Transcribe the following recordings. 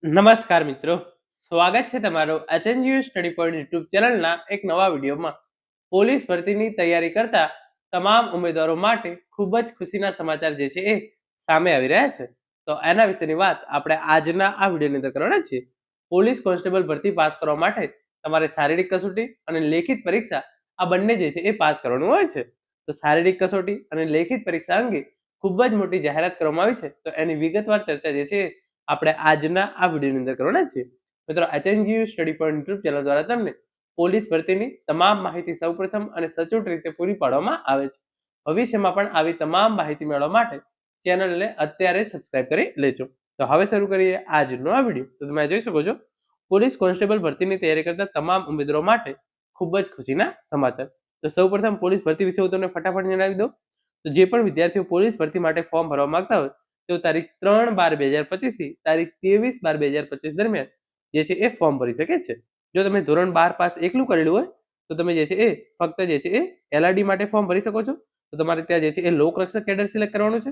નમસ્કાર મિત્રો, સ્વાગત છે તમારું એચએનજીયુ સ્ટડી પોઈન્ટ યુટ્યુબ ચેનલના એક નવા વિડીયોમાં. પોલીસ ભરતીની તૈયારી કરતા તમામ ઉમેદવારો માટે ખૂબ જ ખુશીના સમાચાર જે છે એ સામે આવી રહ્યા છે. તો એના વિશેની વાત આપણે આજના આ વિડીયોની અંદર કરવાના છીએ. પોલીસ કોન્સ્ટેબલ ભરતી પાસ કરવા માટે તમારે શારીરિક કસોટી અને લેખિત પરીક્ષા આ બંને જે છે એ પાસ કરવાનું હોય છે. તો શારીરિક કસોટી અને લેખિત પરીક્ષા અંગે ખૂબ જ મોટી જાહેરાત કરવામાં આવી છે. તો એની વિગતવાર ચર્ચા જે છે આપણે આજના આ વિડીયોની અંદર કરવાના છીએ. મિત્રો, HNGU study point YouTube channel દ્વારા તમને પોલીસ ભરતીની તમામ માહિતી સૌપ્રથમ અને સચોટ રીતે પૂરી પાડવામાં આવે છે. ભવિષ્યમાં પણ આવી તમામ માહિતી મેળવવા માટે ચેનલને અત્યારે સબસ્ક્રાઇબ કરી લેજો. તો હવે શરૂ કરીએ આજનો આ વિડીયો. તો તમે જોઈ શકો છો, પોલીસ કોન્સ્ટેબલ ભરતીની તૈયારી કરતા તમામ ઉમેદવારો માટે ખૂબ જ ખુશીના સમાચાર. તો સૌપ્રથમ પોલીસ ભરતી વિશે હું તમને ફટાફટ જણાવી દઉં. તો જે પણ વિદ્યાર્થીઓ પોલીસ ભરતી માટે ફોર્મ ભરવા માંગતા હોય તેઓ તારીખ 3/12/2025 થી તારીખ 23/12/2025 દરમિયાન જે છે એ ફોર્મ ભરી શકે છે. જો તમે ધોરણ 12 પાસ એકલું કરેલું હોય તો તમે જે છે એ ફક્ત જે છે એ એલઆરડી માટે ફોર્મ ભરી શકો છો. તો તમારે ત્યાં જે છે એ લોકરક્ષક કેડર સિલેક્ટ કરવાનું છે.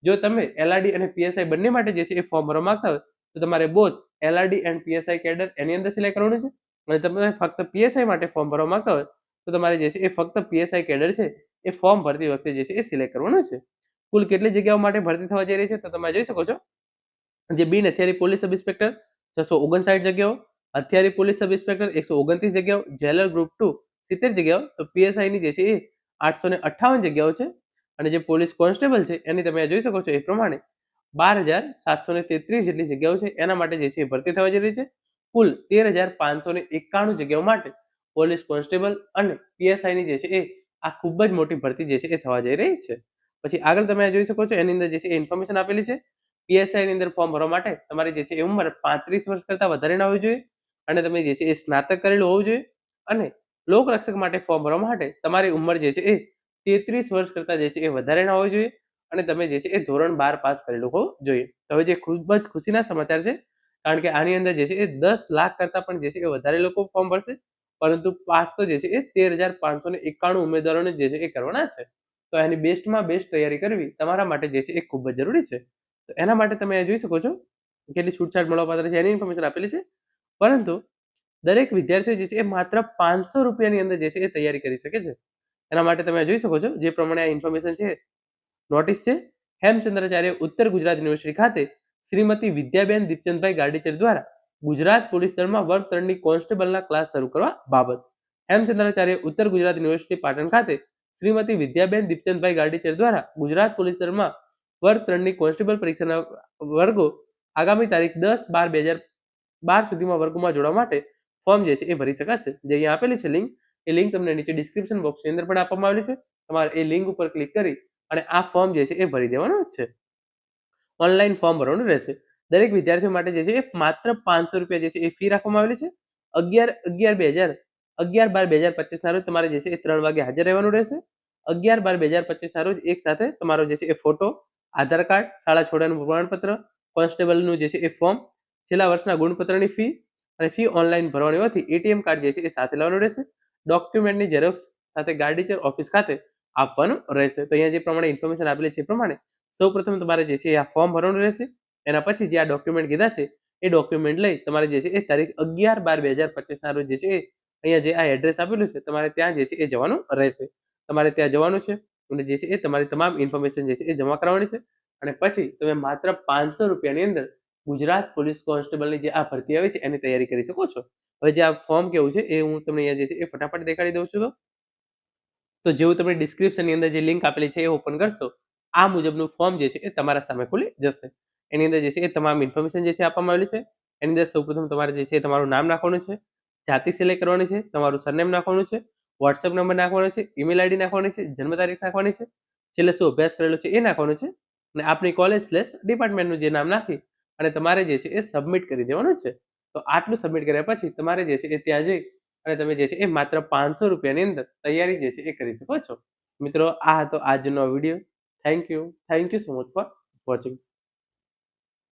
જો તમે એલઆરડી અને પીએસઆઈ બંને માટે જે છે એ ફોર્મ ભરવા માંગતા હોય તો તમારે both LRD and PSI cadre એની અંદર સિલેક્ટ કરવાનું છે. અને તમે ફક્ત પીએસઆઈ માટે ફોર્મ ભરવા માંગતા હોય તો તમારે જે છે એ ફક્ત પીએસઆઈ કેડર છે એ ફોર્મ ભરતી વખતે જે છે એ સિલેક્ટ કરવાનું છે. કુલ કેટલી જગ્યાઓ માટે ભરતી થવા જઈ રહી છે તો તમે જોઈ શકો છો. જે બિન હથિયારી પોલીસ સબ ઇન્સ્પેક્ટર 659 જગ્યાઓ, હથિયારી પોલીસ સબ ઇન્સ્પેક્ટર 129 જગ્યાઓ, જેલર ગ્રુપ 2 70 જગ્યાઓ, તો પીએસઆઈ ની જે છે એ 858 જગ્યાઓ છે. અને જે પોલીસ કોન્સ્ટેબલ છે એની તમે જોઈ શકો છો એ પ્રમાણે 12,733 જેટલી જગ્યાઓ છે. એના માટે જે છે ભરતી થવા જઈ રહી છે. કુલ 13,591 જગ્યાઓ માટે પોલીસ કોન્સ્ટેબલ અને પીએસઆઈ ની જે છે એ આ ખૂબ જ મોટી ભરતી જે છે એ થવા જઈ રહી છે. પછી આગળ તમે જોઈ શકો છો એની અંદર જે છે ઇન્ફોર્મેશન આપેલી છે. પીએસઆઈ ની અંદર ફોર્મ ભરવા માટે તમારી જે છે એ ઉંમર 35 વર્ષ કરતા વધારે ના હોવી જોઈએ અને તમે જે છે એ સ્નાતક કરેલું હોવું જોઈએ. અને લોકરક્ષક માટે ફોર્મ ભરવા માટે તમારી ઉંમર જે છે એ 33 વર્ષ કરતા જે છે એ વધારે ના હોવી જોઈએ અને તમે જે છે એ ધોરણ 12 પાસ કરેલું હોવું જોઈએ. તો હવે જે ખૂબ જ ખુશીના સમાચાર છે, કારણ કે આની અંદર જે છે એ 10 લાખ કરતા પણ જે છે એ વધારે લોકો ફોર્મ ભરશે, પરંતુ પાસ તો જે છે એ 13,591 ઉમેદવારોને જે છે એ કરવાના છે. તો એની બેસ્ટમાં બેસ્ટ તૈયારી કરવી તમારા માટે જે છે એ ખૂબ જ જરૂરી છે. તો એના માટે તમે જોઈ શકો છો કેટલી છૂટછાટ મળવાપાત્ર છે એની ઇન્ફોર્મેશન આપેલી છે. પરંતુ દરેક વિદ્યાર્થીઓ જે છે એ માત્ર 500 રૂપિયાની અંદર જે છે એ તૈયારી કરી શકે છે. એના માટે તમે જોઈ શકો છો જે પ્રમાણે આ ઇન્ફોર્મેશન છે, નોટિસ છે. હેમચંદ્રાચાર્ય ઉત્તર ગુજરાત યુનિવર્સિટી ખાતે શ્રીમતી વિદ્યાબેન દીપચંદભાઈ ગાડીચર દ્વારા ગુજરાત પોલીસ દળમાં વર્ગ 3ની કોન્સ્ટેબલના ક્લાસ શરૂ કરવા બાબત. હેમચંદ્રાચાર્ય ઉત્તર ગુજરાત યુનિવર્સિટી પાટણ ખાતે શ્રીમતી વિદ્યાબેન દીપચંદભાઈ ગાડીચર દ્વારા ગુજરાત પોલીસ દળમાં વર્ગ 3ની કોન્સ્ટેબલ પરીક્ષાના વર્ગો આગામી તારીખ 10/12/2012 સુધીમાં વર્ગોમાં જોડવા માટે ફોર્મ જે છે એ ભરી શકાશે. જે અહીંયા આપેલી છે લિંક, એ લિંક તમને નીચે ડિસ્ક્રિપ્શન બોક્સની અંદર પણ આપવામાં આવેલી છે. તમારે એ લિંક ઉપર ક્લિક કરી અને આ ફોર્મ જે છે એ ભરી દેવાનું છે. ઓનલાઈન ફોર્મ ભરવાનું રહેશે. દરેક વિદ્યાર્થીઓ માટે જે છે એ માત્ર 500 રૂપિયા જે છે એ ફી રાખવામાં આવેલી છે. 11/12/2025 ના રોજ તમારે જે છે એ 3 વાગે હાજર રહેવાનું રહેશે. 11/12/2025 ના રોજ એક સાથે તમારો જે છે એ ફોટો, આધાર કાર્ડ, શાળા છોડવાનું પ્રમાણપત્ર, કોન્સ્ટેબલનું જે છે એ ફોર્મ, છેલ્લા વર્ષના ગુણપત્રની ફી અને ફી ઓનલાઈન ભરવાની હોવાથી એટીએમ કાર્ડ જે છે એ સાથે લાવવાનું રહેશે. ડોક્યુમેન્ટની ઝેરોક્સ સાથે ગાડીચર ઓફિસ ખાતે આપવાનું રહેશે. તો અહીંયા જે પ્રમાણે ઇન્ફોર્મેશન આપેલી છે એ પ્રમાણે સૌપ્રથમ તમારે જે છે આ ફોર્મ ભરવાનું રહેશે. એના પછી જે આ ડોક્યુમેન્ટ કીધા છે એ ડોક્યુમેન્ટ લઈ તમારે જે છે એ તારીખ 11/12/2025 ના રોજ જે છે એ અહીંયા જે આ એડ્રેસ આપેલું છે તમારે ત્યાં જે છે એ જવાનું રહેશે. તમારે ત્યાં જવાનું છે અને જે છે એ તમારી તમામ ઇન્ફોર્મેશન જે છે એ જમા કરાવવાની છે. અને પછી તમે માત્ર 500 રૂપિયાની અંદર ગુજરાત પોલીસ કોન્સ્ટેબલની જે આ ભરતી આવી છે એની તૈયારી કરી શકો છો. હવે જે આ ફોર્મ કેવું છે એ હું તમને અહીંયા જે છે એ ફટાફટ દેખાડી દઉં છું. તો જેવું તમે ડિસ્ક્રિપ્શનની અંદર જે લિંક આપેલી છે એ ઓપન કરશો, આ મુજબનું ફોર્મ જે છે એ તમારા સામે ખુલી જશે. એની અંદર જે છે એ તમામ ઇન્ફોર્મેશન જે છે આપવામાં આવેલી છે. એની અંદર સૌપ્રથમ તમારે જે છે તમારું નામ નાખવાનું છે, જાતિ સિલેક્ટ કરવાની છે, તમારું સરનેમ નાખવાનું છે, વોટ્સએપ નંબર નાખવાનો છે, ઈમેલ આઈડી નાખવાની છે, જન્મ તારીખ નાખવાની છે, છેલ્લે શું અભ્યાસ કરેલો છે એ નાખવાનું છે અને આપની કોલેજ / ડિપાર્ટમેન્ટનું જે નામ નાખી અને તમારે જે છે એ સબમિટ કરી દેવાનું છે. તો આટલું સબમિટ કર્યા પછી તમારે જે છે એ ત્યાં જઈ અને તમે જે છે એ માત્ર 500 રૂપિયાની અંદર તૈયારી જે છે એ કરી શકો છો. મિત્રો, આ હતો આજનો video. Thank you so much for watching.